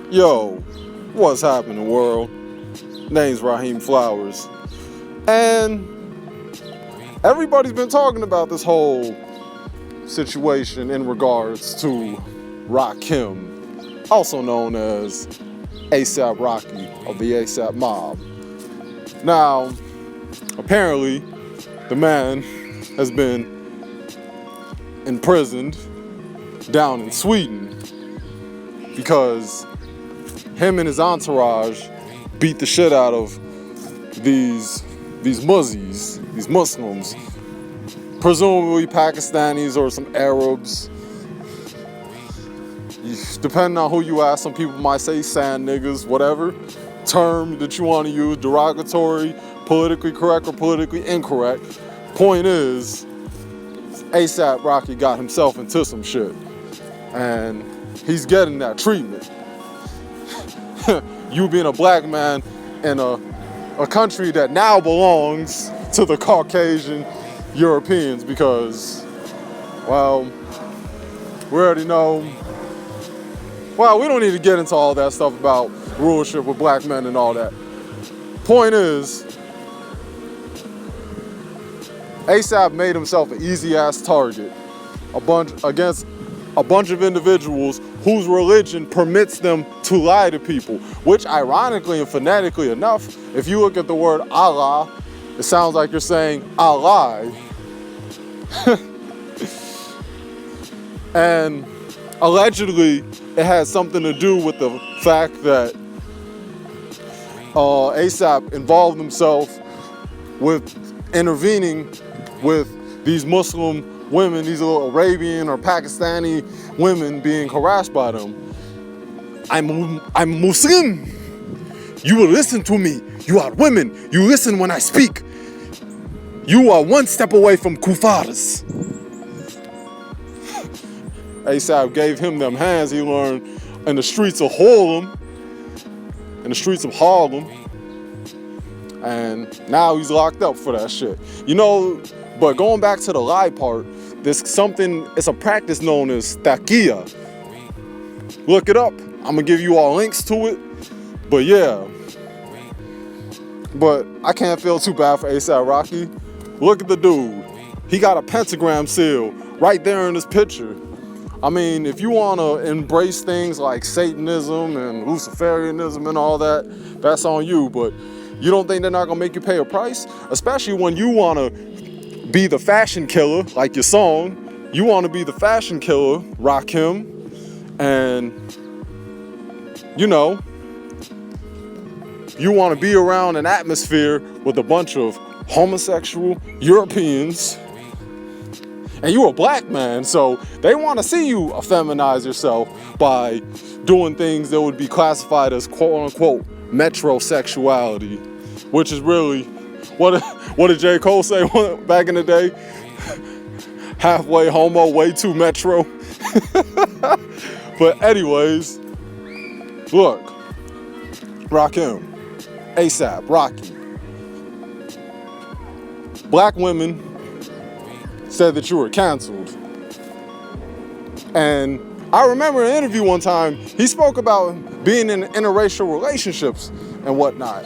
Yo, what's happening, world? Name's Raheem Flowers. And everybody's been talking about this whole situation in regards to Rakim, also known as ASAP Rocky of the ASAP Mob. Now, apparently, the man has been imprisoned down in Sweden because him and his entourage beat the shit out of these Muslims, presumably Pakistanis or some Arabs. Depending on who you ask, some people might say sand niggas, whatever term that you want to use, derogatory, politically correct or politically incorrect. Point is, ASAP Rocky got himself into some shit, and he's getting that treatment. You being a black man in a country that now belongs to the Caucasian Europeans because, well, we already know. Well, we don't need to get into all that stuff about rulership with black men and all that. Point is, ASAP made himself an easy-ass target against a bunch of individuals whose religion permits them to lie to people, which ironically and phonetically enough, if you look at the word Allah, it sounds like you're saying I lie. And allegedly, it had something to do with the fact that ASAP involved himself with intervening with these Muslim women, these little Arabian or Pakistani women being harassed by them. I'm Muslim. You will listen to me. You are women. You listen when I speak. You are one step away from kuffars. ASAP gave him them hands he learned in the streets of Harlem. And now he's locked up for that shit. You know, but going back to the lie part, it's a practice known as taqiyya. Look it up. I'm gonna give you all links to it. But yeah. But I can't feel too bad for ASAP Rocky. Look at the dude. He got a pentagram seal right there in his picture. I mean, if you wanna embrace things like Satanism and Luciferianism and all that, that's on you. But you don't think they're not gonna make you pay a price? Especially when you wanna be the fashion killer, like your song. You want to be the fashion killer, Rakim, and you know, you want to be around an atmosphere with a bunch of homosexual Europeans, and you're a black man, so they want to see you effeminize yourself by doing things that would be classified as quote-unquote metrosexuality, which is really what did J. Cole say back in the day? Halfway homo, way too metro. But anyways, look, Rakim, ASAP, Rocky. Black women said that you were canceled. And I remember in an interview one time, he spoke about being in interracial relationships and whatnot,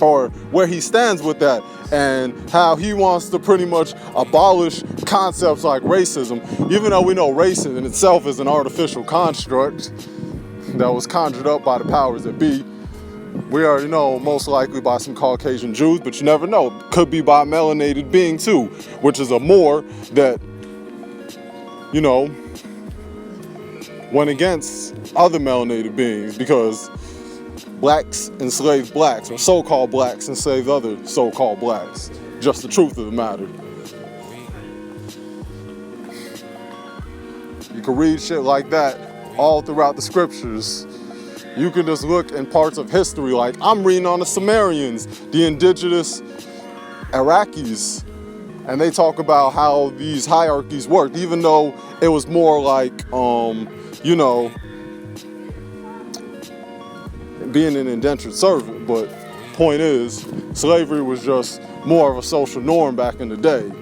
or where he stands with that, and how he wants to pretty much abolish concepts like racism, even though we know racism in itself is an artificial construct that was conjured up by the powers that be. We already know most likely by some Caucasian Jews, but you never know. Could be by a melanated being too, which is a more that, you know, went against other melanated beings because blacks enslaved blacks, or so-called blacks enslaved other so-called blacks. Just the truth of the matter. You can read shit like that all throughout the scriptures. You can just look in parts of history, like I'm reading on the Sumerians, the indigenous Iraqis, and they talk about how these hierarchies worked, even though it was more like, you know, being an indentured servant. But point is, slavery was just more of a social norm back in the day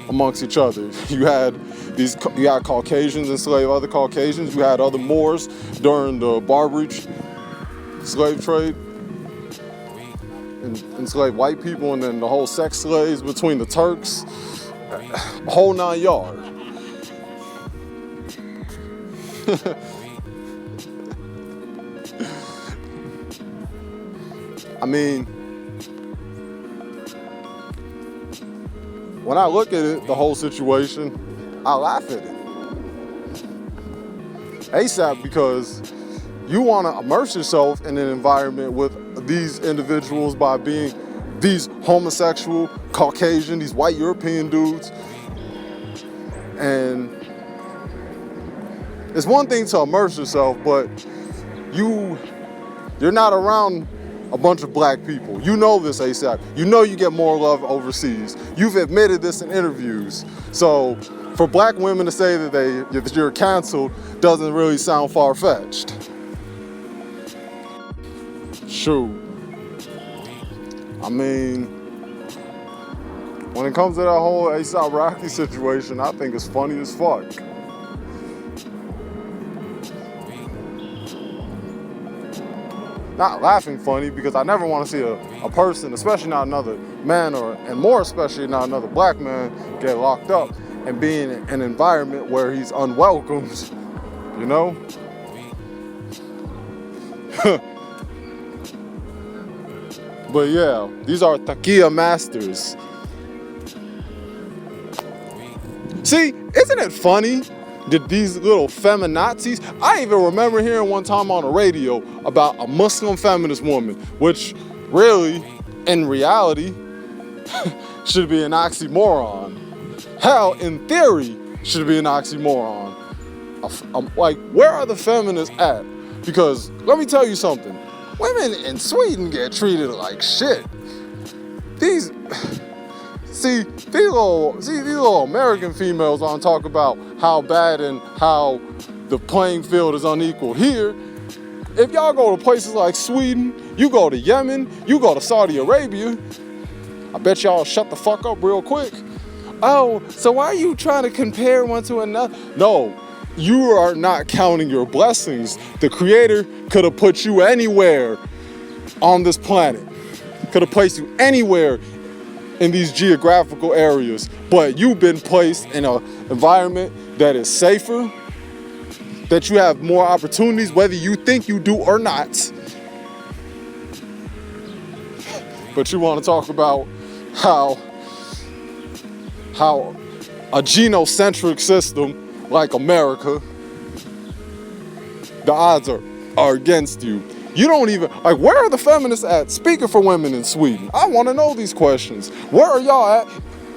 amongst each other. You had You had Caucasians enslave other Caucasians. You had other Moors during the Barbaric slave trade, and enslaved white people, and then the whole sex slaves between the Turks, a whole 9 yards. I mean, when I look at it, the whole situation, I laugh at it. ASAP, because you want to immerse yourself in an environment with these individuals by being these homosexual, Caucasian, these white European dudes. And it's one thing to immerse yourself, but you're not around a bunch of black people. You know this, ASAP. You know you get more love overseas. You've admitted this in interviews. So for black women to say that you're canceled doesn't really sound far-fetched. Shoot. I mean, when it comes to that whole ASAP Rocky situation, I think it's funny as fuck. Not laughing funny, because I never want to see a person, especially not another man, and more especially not another black man, get locked up and be in an environment where he's unwelcomed, you know? But yeah, these are taqiyya masters. See, isn't it funny that these little feminazis, I even remember hearing one time on the radio about a Muslim feminist woman, which really, in reality, should be an oxymoron. Hell, in theory, should be an oxymoron. Like, where are the feminists at? Because let me tell you something. Women in Sweden get treated like shit. These little American females want to talk about how bad and how the playing field is unequal. Here, if y'all go to places like Sweden, you go to Yemen, you go to Saudi Arabia, I bet y'all shut the fuck up real quick. Oh, so why are you trying to compare one to another? No, you are not counting your blessings. The Creator could have put you anywhere on this planet. Could have placed you anywhere in these geographical areas, but you've been placed in an environment that is safer, that you have more opportunities, whether you think you do or not. But you want to talk about how a genocentric system like America, the odds are against you. You don't even, like, where are the feminists at speaking for women in Sweden? I want to know these questions. Where are y'all at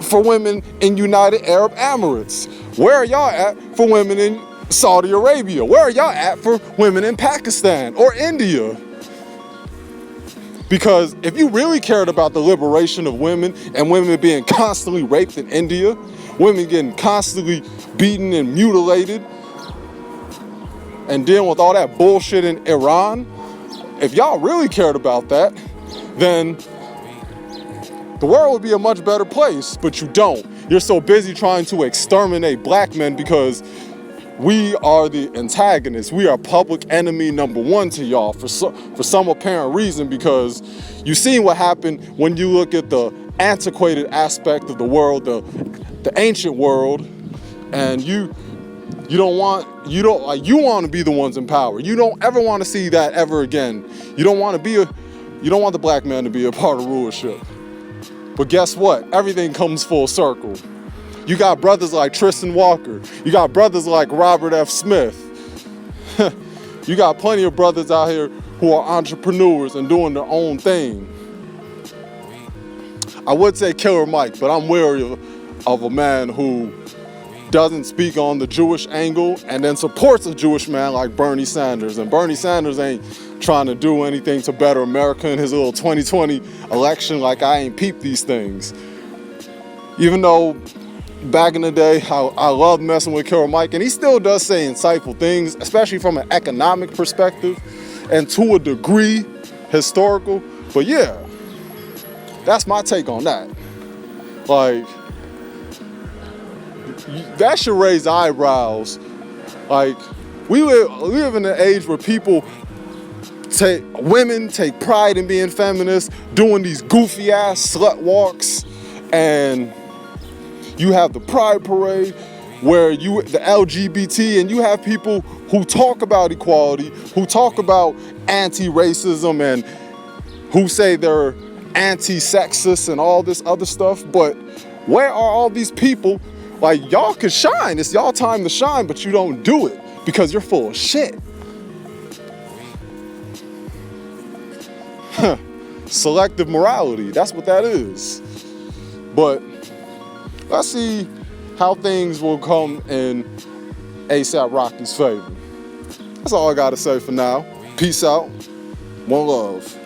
for women in United Arab Emirates? Where are y'all at for women in Saudi Arabia? Where are y'all at for women in Pakistan or India? Because if you really cared about the liberation of women and women being constantly raped in India, women getting constantly beaten and mutilated, and dealing with all that bullshit in Iran, if y'all really cared about that, then the world would be a much better place, but you don't. You're so busy trying to exterminate black men because we are the antagonists. We are public enemy number one to y'all for some apparent reason, because you seen what happened when you look at the antiquated aspect of the world, the ancient world, and you want to be the ones in power. You don't ever want to see that ever again. You don't want the black man to be a part of rulership. But guess what? Everything comes full circle. You got brothers like Tristan Walker. You got brothers like Robert F. Smith. You got plenty of brothers out here who are entrepreneurs and doing their own thing. I would say Killer Mike, but I'm wary of a man who doesn't speak on the Jewish angle and then supports a Jewish man like Bernie Sanders. And Bernie Sanders ain't trying to do anything to better America in his little 2020 election. Like, I ain't peeped these things. Even though back in the day, I loved messing with Killer Mike, and he still does say insightful things, especially from an economic perspective and to a degree historical. But yeah, that's my take on that. Like, that should raise eyebrows. Like, we live in an age where women take pride in being feminists, doing these goofy ass slut walks, and you have the Pride Parade where the LGBT, and you have people who talk about equality, who talk about anti-racism, and who say they're anti-sexist and all this other stuff. But where are all these people? Like, y'all can shine. It's y'all time to shine, but you don't do it because you're full of shit. Selective morality, that's what that is. But let's see how things will come in ASAP Rocky's favor. That's all I gotta say for now. Peace out. One love.